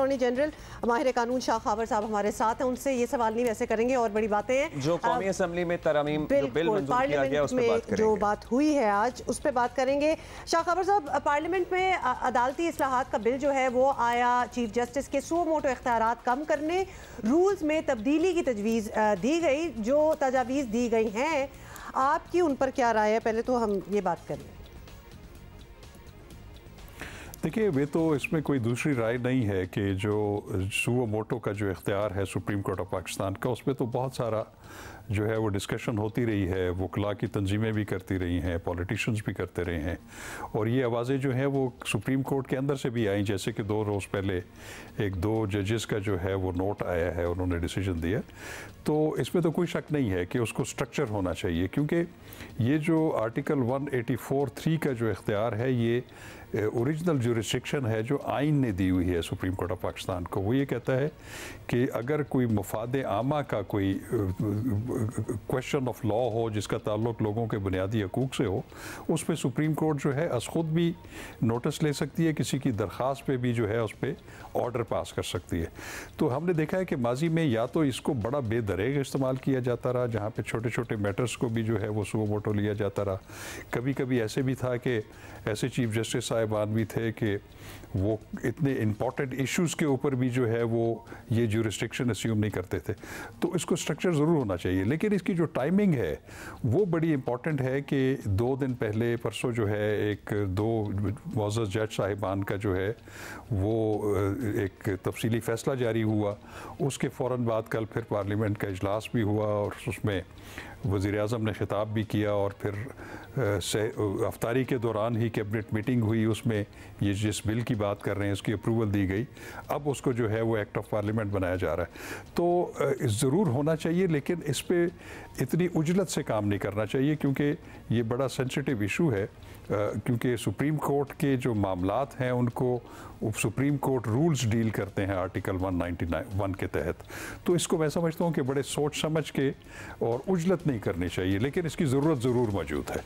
Attorney general माहिर कानून शाह खावर साहब हमारे साथ हैं। उनसे ये सवाल नहीं वैसे करेंगे और बड़ी बातें हैं जो कौमी असम्बली में तरमीम जो बिल मंजूर किया गया उस पर बात करेंगे। जो बात हुई है आज उस पर बात करेंगे। शाह खावर साहब, पार्लियामेंट में अदालती इस्लाहात का बिल जो है वो आया, चीफ जस्टिस के सो मोटो इख्तियारात कम करने, रूल्स में तब्दीली की तजवीज़ दी गई, जो तजावीज़ दी गई हैं, आपकी उन पर क्या राय है? पहले तो हम ये बात करें। देखिए, वे तो इसमें कोई दूसरी राय नहीं है कि जो सुओ मोटो का जो इख्तियार है सुप्रीम कोर्ट ऑफ पाकिस्तान का, उसमें तो बहुत सारा जो है वो डिस्कशन होती रही है, वकला की तंजीमें भी करती रही हैं, पॉलिटिशियंस भी करते रहे हैं, और ये आवाज़ें जो हैं वो सुप्रीम कोर्ट के अंदर से भी आई। जैसे कि 2 रोज़ पहले दो जजेस का जो है वो नोट आया है, उन्होंने डिसीजन दिया। तो इसमें तो कोई शक नहीं है कि उसको स्ट्रक्चर होना चाहिए, क्योंकि ये जो आर्टिकल 184(3) का जो इख्तियार है, ये ओरिजिनल जुरिस्डिक्शन है जो आइन ने दी हुई है सुप्रीम कोर्ट ऑफ पाकिस्तान को। वो ये कहता है कि अगर कोई मफाद आमा का कोई क्वेश्चन ऑफ लॉ हो जिसका ताल्लुक लोगों के बुनियादी हकूक़ से हो, उस पर सुप्रीम कोर्ट जो है खुद भी नोटिस ले सकती है, किसी की दरख्वास्त पे भी जो है उस पर ऑर्डर पास कर सकती है। तो हमने देखा है कि माजी में या तो इसको बड़ा बेदरेग इस्तेमाल किया जाता रहा, जहाँ पे छोटे छोटे मैटर्स को भी जो है वो सुओ मोटो लिया जाता रहा। कभी कभी ऐसे भी था कि ऐसे चीफ जस्टिस साहिबान भी थे कि वो इतने इम्पॉर्टेंट इश्यूज़ के ऊपर भी जो है वो ये जुरिस्डिक्शन अस्यूम नहीं करते थे। तो इसको स्ट्रक्चर ज़रूर होना चाहिए, लेकिन इसकी जो टाइमिंग है वो बड़ी इंपॉर्टेंट है कि 2 दिन पहले परसों जो है 2 मुअज़्ज़ज़ जज साहिबान का जो है वो एक तफसीली फ़ैसला जारी हुआ। उसके फ़ौरन बाद कल फिर पार्लियामेंट का इजलास भी हुआ और उसमें वज़ीर आज़म ने ख़िताब भी किया, और फिर अफ्तारी के दौरान ही कैबिनेट मीटिंग हुई, उसमें ये जिस बिल की बात कर रहे हैं उसकी अप्रूवल दी गई। अब उसको जो है वो एक्ट ऑफ पार्लियामेंट बनाया जा रहा है। तो ज़रूर होना चाहिए, लेकिन इस पर इतनी उजलत से काम नहीं करना चाहिए, क्योंकि ये बड़ा सेंसिटिव इशू है, क्योंकि सुप्रीम कोर्ट के जो मामलात हैं उनको सुप्रीम कोर्ट रूल्स डील करते हैं आर्टिकल 191 के तहत। तो इसको मैं समझता हूँ कि बड़े सोच समझ के और उजलत नहीं करनी चाहिए, लेकिन इसकी ज़रूरत ज़रूर मौजूद है।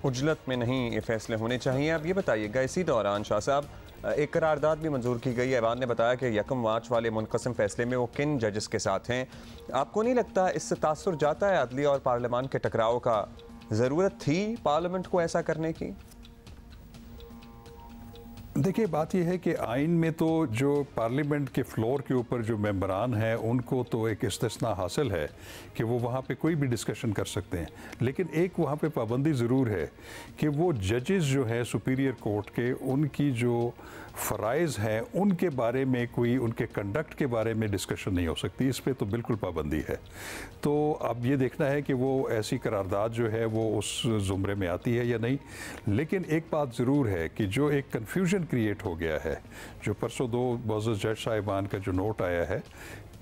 उजलत में नहीं ये फैसले होने चाहिए। अब ये बताइएगा, इसी दौरान शाह साहब एक करारदाद भी मंजूर की गई। ऐवान ने बताया कि 1 मार्च वाले मुनक़सिम फैसले में वो किन जजेस के साथ हैं। आपको नहीं लगता इससे तासुर जाता है अदलिया और पार्लियामान के टकराव का? ज़रूरत थी पार्लियामेंट को ऐसा करने की? देखिए, बात यह है कि आइन में तो जो पार्लियामेंट के फ्लोर के ऊपर जो मेंबरान हैं उनको तो एक इस्तिस्ना हासिल है कि वो वहाँ पे कोई भी डिस्कशन कर सकते हैं, लेकिन एक वहाँ पे पाबंदी ज़रूर है कि वो जजेस जो है सुपीरियर कोर्ट के, उनकी जो फ़राइज़ हैं उनके बारे में कोई उनके कंडक्ट के बारे में डिस्कशन नहीं हो सकती। इस पर तो बिल्कुल पाबंदी है। तो अब ये देखना है कि वो ऐसी करारदाद जो है वो उस ज़ुमरे में आती है या नहीं। लेकिन एक बात ज़रूर है कि जो एक कन्फ्यूजन क्रिएट हो गया है, जो परसों 2 मुअज़्ज़ज़ जज साहिबान का जो नोट आया है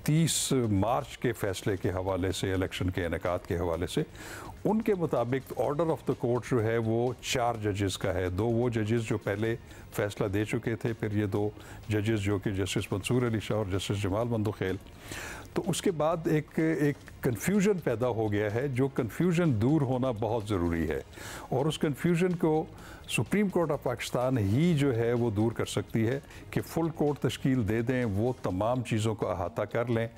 30 मार्च के फ़ैसले के हवाले से, इलेक्शन के इनेकाद के हवाले से, उनके मुताबिक ऑर्डर ऑफ द कोर्ट जो है वो 4 जजेस का है। 2 वो जजेस जो पहले फ़ैसला दे चुके थे, फिर ये 2 जजेस जो कि जस्टिस मंसूर अली शाह और जस्टिस जमाल मंदोखेल। तो उसके बाद एक कन्फ्यूजन पैदा हो गया है, जो कन्फ्यूजन दूर होना बहुत ज़रूरी है, और उस कन्फ्यूजन को सुप्रीम कोर्ट ऑफ पाकिस्तान ही जो है वो दूर कर सकती है कि फुल कोर्ट तश्कील दे दें, वो तमाम चीज़ों को अहाता कर लें,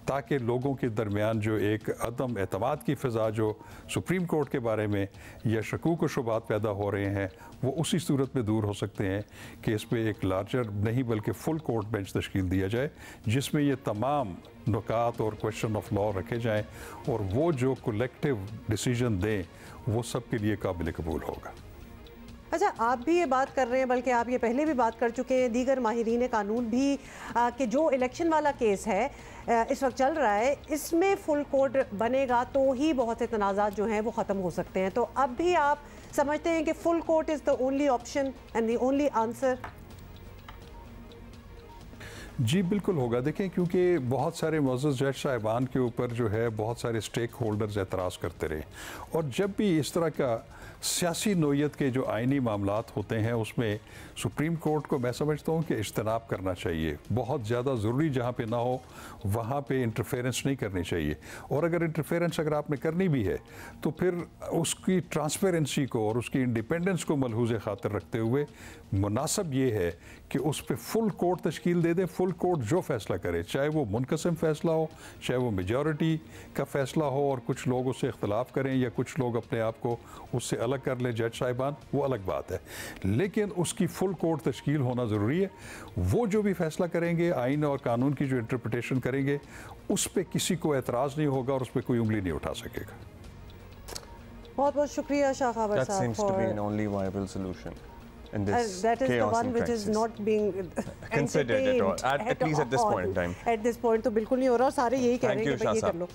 ताकि लोगों के दरमियान जो एक अदम एतमाद की फ़िज़ा जो सुप्रीम कोर्ट के बारे में या शकूक व शुबात पैदा हो रहे हैं, वो उसी सूरत में दूर हो सकते हैं कि इस पर एक लार्जर नहीं बल्कि फुल कोर्ट बेंच तश्कील दिया जाए, जिसमें ये तमाम नुकात और क्वेश्चन ऑफ लॉ रखे जाएँ, और वो जो कलेक्टिव डिसीजन दें वो सब के लिए काबिल कबूल होगा। अच्छा, आप भी ये बात कर रहे हैं, बल्कि आप ये पहले भी बात कर चुके हैं, दीगर माहिरीन कानून भी, कि जो इलेक्शन वाला केस है इस वक्त चल रहा है, इसमें फुल कोर्ट बनेगा तो ही बहुत से तनाज़ात जो हैं वो ख़त्म हो सकते हैं। तो अब भी आप समझते हैं कि full court is the only option and the only answer? जी बिल्कुल होगा। देखें, क्योंकि बहुत सारे मुअज़्ज़ज़ जज साहिबान के ऊपर जो है बहुत सारे स्टेक होल्डर्स एतराज़ करते रहे, और जब भी इस तरह का सियासी नोयत के जो आइनी मामलात होते हैं उसमें सुप्रीम कोर्ट को मैं समझता हूँ कि इज्तनाब करना चाहिए। बहुत ज़्यादा ज़रूरी जहाँ पे ना हो वहाँ पे इंटरफेरेंस नहीं करनी चाहिए, और अगर इंटरफेरेंस अगर आपने करनी भी है तो फिर उसकी ट्रांसपेरेंसी को और उसकी इंडिपेंडेंस को मलहूज़ ख़ातिर रखते हुए मुनासिब ये है कि उस पर फुल कोर्ट तश्कील दे दें। फुल कोर्ट जो फैसला करे, चाहे वो मुनकसम फैसला हो, चाहे वो मेजॉरिटी का फैसला हो और कुछ लोग उससे इख्तलाफ करें या कुछ लोग अपने आप को उससे अलग कर लें जज साहिबान, वो अलग बात है, लेकिन उसकी फुल कोर्ट तश्कील होना ज़रूरी है। वो जो भी फैसला करेंगे, आइन और कानून की जो इंटरप्रटेशन करेंगे, उस पर किसी को एतराज़ नहीं होगा और उस पर कोई उंगली नहीं उठा सकेगा। बहुत बहुत शुक्रिया शाह खाबर That साहब seems to be an only viable solution in this that is the chaos one and which is crisis. not being Considered at all, entertained at least at this all. point in time. At this point तो बिल्कुल नहीं हो रहा और सारे यही कह रहे हैं कि भाई ये कर लो।